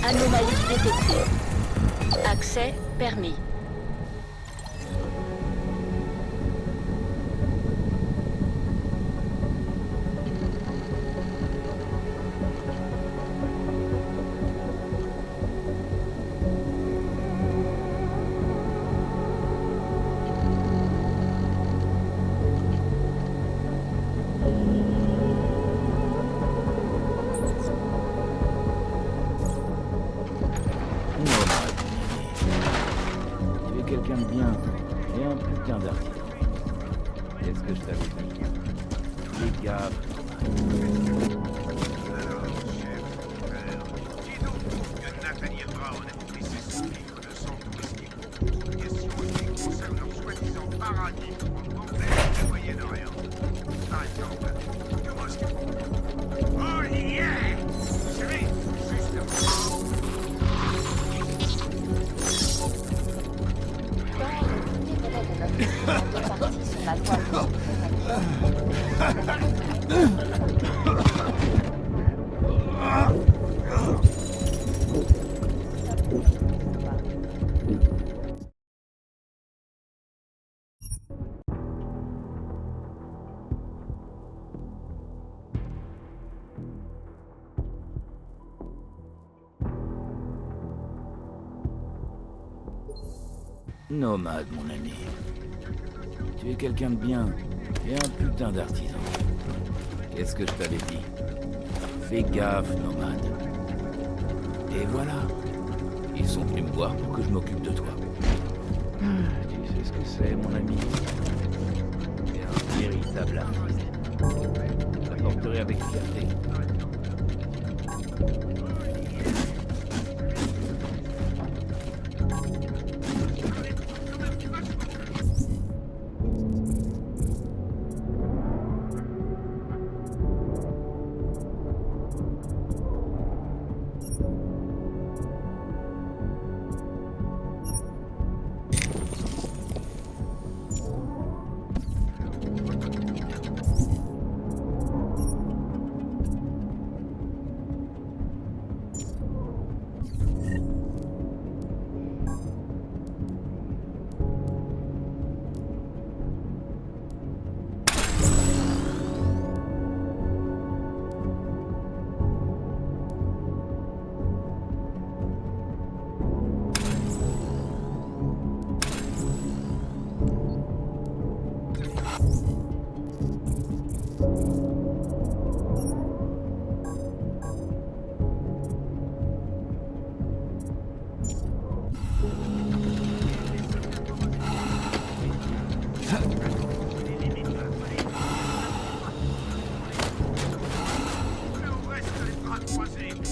Anomalie détectée. Accès permis. Quelqu'un de bien et un putain d'artisan. Qu'est-ce que je t'avais dit? Fais gaffe. Alors, chef, dis-nous que Nathaniel Brown a pris ses livres de sang touristique pour une question qui concerne leur soi-disant paradis en Angleterre et au Moyen-Orient. Par exemple, que Moscou. Oh yeah! Vous savez, justement. La loi. Nomade, mon ami. Tu es quelqu'un de bien et un putain d'artisan. Qu'est-ce que je t'avais dit? Fais gaffe, Nomade. Et voilà. Ils sont venus me voir pour que je m'occupe de toi. Tu sais ce que c'est, mon ami? C'est un véritable artiste. Je t'apporterai avec fierté.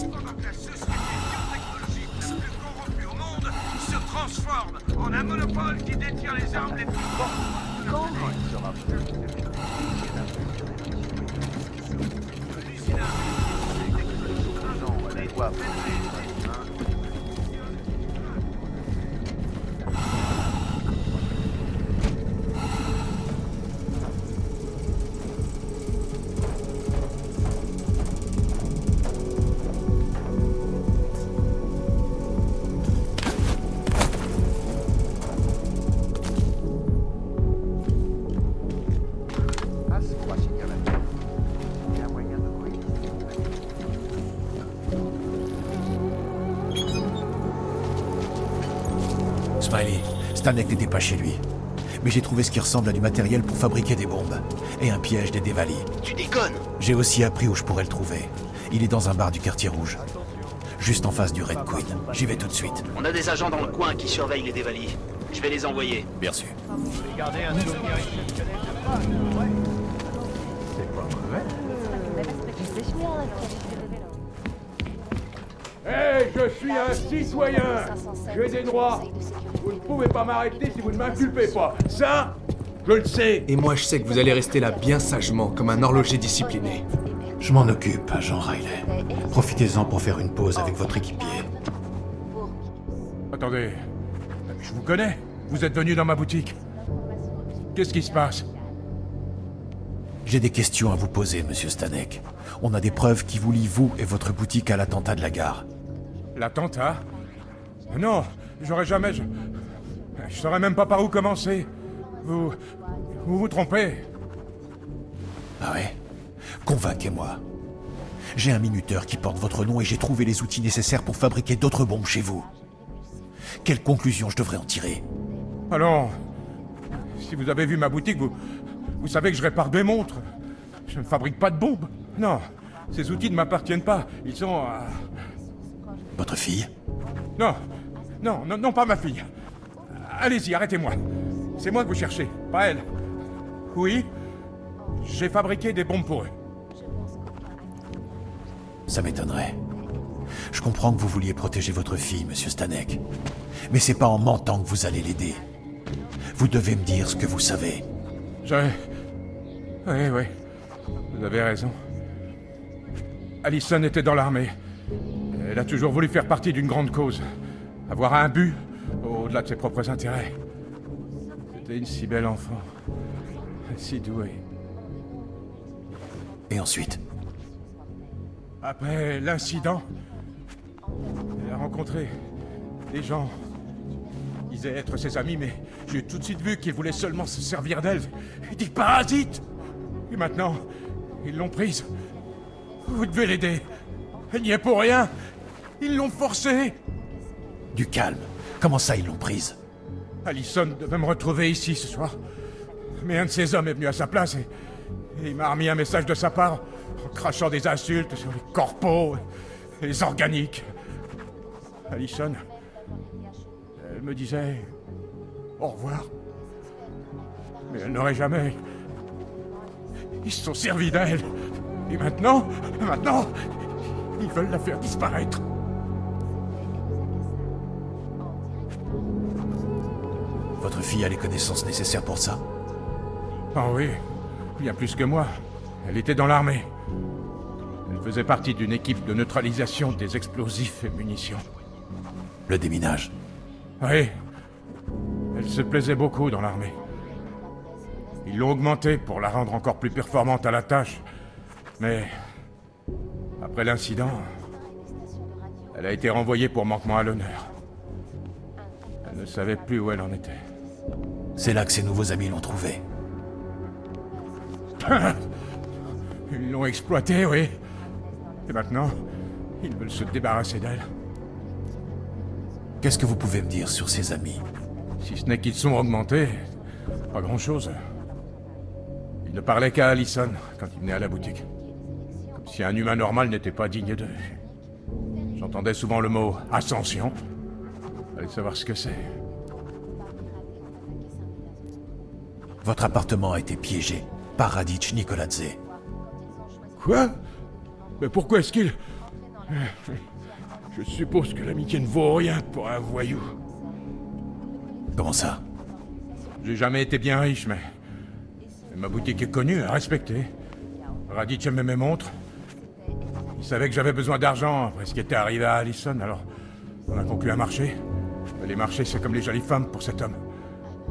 Pendant que la société biotechnologique la plus corrompue au monde se transforme en un monopole qui détient les armes les plus fortes. Quand il sera à la loi pour les droits humains. Smiley, Stanek n'était pas chez lui. Mais j'ai trouvé ce qui ressemble à du matériel pour fabriquer des bombes. Et un piège des Devali. Tu déconnes! J'ai aussi appris où je pourrais le trouver. Il est dans un bar du quartier rouge. Juste en face du Red Queen. J'y vais tout de suite. On a des agents dans le coin qui surveillent les Devali. Je vais les envoyer. Bien sûr. garder un souvenir exceptionnel de Prague, ouais. C'est pas mauvais. Hé, je suis un citoyen. J'ai des droits. Vous ne pouvez pas m'arrêter si vous ne m'inculpez pas. Ça, je le sais. Et moi, je sais que vous allez rester là bien sagement, comme un horloger discipliné. Je m'en occupe, agent Riley. Profitez-en pour faire une pause avec votre équipier. Attendez. Je vous connais. Vous êtes venu dans ma boutique. Qu'est-ce qui se passe? J'ai des questions à vous poser, monsieur Stanek. On a des preuves qui vous lient, vous et votre boutique, à l'attentat de la gare. L'attentat? Non, j'aurais jamais... Je saurais même pas par où commencer. Vous vous trompez. Ah ouais? Convainquez-moi. J'ai un minuteur qui porte votre nom et j'ai trouvé les outils nécessaires pour fabriquer d'autres bombes chez vous. Quelle conclusion je devrais en tirer? Allons. Si vous avez vu ma boutique, vous savez que je répare des montres. Je ne fabrique pas de bombes. Non, ces outils ne m'appartiennent pas. Ils sont... Votre fille? Non, pas ma fille. Allez-y, arrêtez-moi. C'est moi que vous cherchez, pas elle. Oui, j'ai fabriqué des bombes pour eux. Ça m'étonnerait. Je comprends que vous vouliez protéger votre fille, monsieur Stanek. Mais c'est pas en mentant que vous allez l'aider. Vous devez me dire ce que vous savez. Oui. Vous avez raison. Allison était dans l'armée. Elle a toujours voulu faire partie d'une grande cause. Avoir un but, au-delà de ses propres intérêts. C'était une si belle enfant. Si douée. Et ensuite? Après l'incident, elle a rencontré des gens qui disaient être ses amis, mais j'ai tout de suite vu qu'ils voulaient seulement se servir d'elle. Des parasites! Et maintenant, ils l'ont prise. Vous devez l'aider. Elle n'y est pour rien. Ils l'ont forcée. Du calme. Comment ça, ils l'ont prise? Allison devait me retrouver ici ce soir. Mais un de ses hommes est venu à sa place et il m'a remis un message de sa part en crachant des insultes sur les corpos et les organiques. Allison, elle me disait au revoir. Mais elle n'aurait jamais... Ils se sont servis d'elle. Et maintenant, ils veulent la faire disparaître. Votre fille a les connaissances nécessaires pour ça? Ah oui, bien plus que moi. Elle était dans l'armée. Elle faisait partie d'une équipe de neutralisation des explosifs et munitions. Le déminage? Oui. Elle se plaisait beaucoup dans l'armée. Ils l'ont augmentée pour la rendre encore plus performante à la tâche. Mais... après l'incident... elle a été renvoyée pour manquement à l'honneur. Elle ne savait plus où elle en était. C'est là que ses nouveaux amis l'ont trouvée. Ils l'ont exploitée, oui. Et maintenant, ils veulent se débarrasser d'elle. Qu'est-ce que vous pouvez me dire sur ses amis? Si ce n'est qu'ils sont augmentés, pas grand-chose. Ils ne parlaient qu'à Allison quand ils venaient à la boutique. Comme si un humain normal n'était pas digne d'eux. J'entendais souvent le mot « ascension ». Allez savoir ce que c'est. Votre appartement a été piégé par Radic Nikoladze. Quoi? Mais pourquoi est-ce qu'il... Je suppose que l'amitié ne vaut rien pour un voyou. Comment ça? J'ai jamais été bien riche, mais ma boutique est connue et respectée. Raditch aimait mes montres. Il savait que j'avais besoin d'argent après ce qui était arrivé à Allison, alors on a conclu un marché. Mais les marchés, c'est comme les jolies femmes pour cet homme.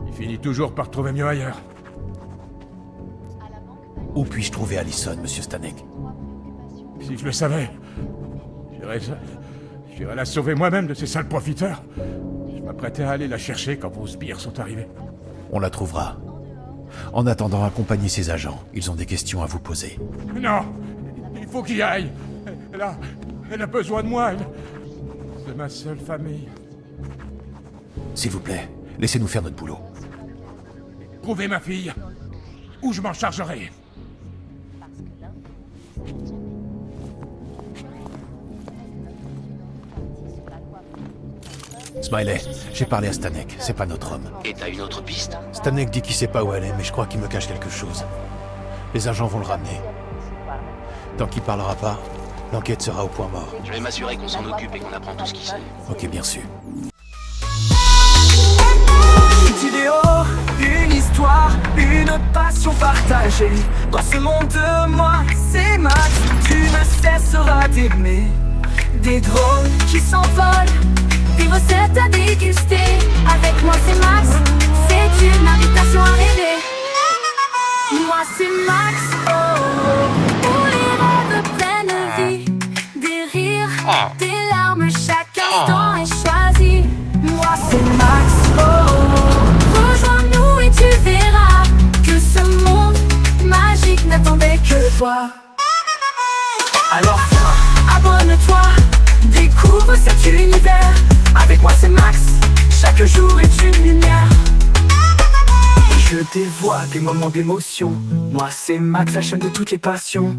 Il finit toujours par trouver mieux ailleurs. Où puis-je trouver Allison, monsieur Stanek? Si je le savais, j'irais la sauver moi-même de ces sales profiteurs. Je m'apprêtais à aller la chercher quand vos sbires sont arrivés. On la trouvera. En attendant, accompagnez ces agents. Ils ont des questions à vous poser. Non! Il faut qu'il y aille! Elle a besoin de moi, c'est ma seule famille. S'il vous plaît, laissez-nous faire notre boulot. Trouvez ma fille, ou je m'en chargerai. Smiley, j'ai parlé à Stanek, c'est pas notre homme. Et t'as une autre piste? Stanek dit qu'il sait pas où elle est, mais je crois qu'il me cache quelque chose. Les agents vont le ramener. Tant qu'il parlera pas, l'enquête sera au point mort. Je vais m'assurer qu'on s'en occupe et qu'on apprend tout ce qu'il sait. Ok, bien sûr. Une vidéo, une histoire, une passion partagée. Dans ce monde de moi, c'est Max. Tu ne cesseras d'aimer. Des drones qui s'envolent, des recettes à déguster. Avec moi, c'est Max. C'est une invitation à rêver. Moi, c'est Max. Oh, oh. Où les rêves prennent vie. Des rires, des larmes, chaque instant est choisi. Moi, c'est Max. Oh, oh. Rejoins-nous et tu verras que ce monde magique n'attendait que toi. Alors viens, abonne-toi, découvre cet univers. Avec moi c'est Max, chaque jour est une lumière. Je dévoile des moments d'émotion. Moi c'est Max, la chaîne de toutes les passions.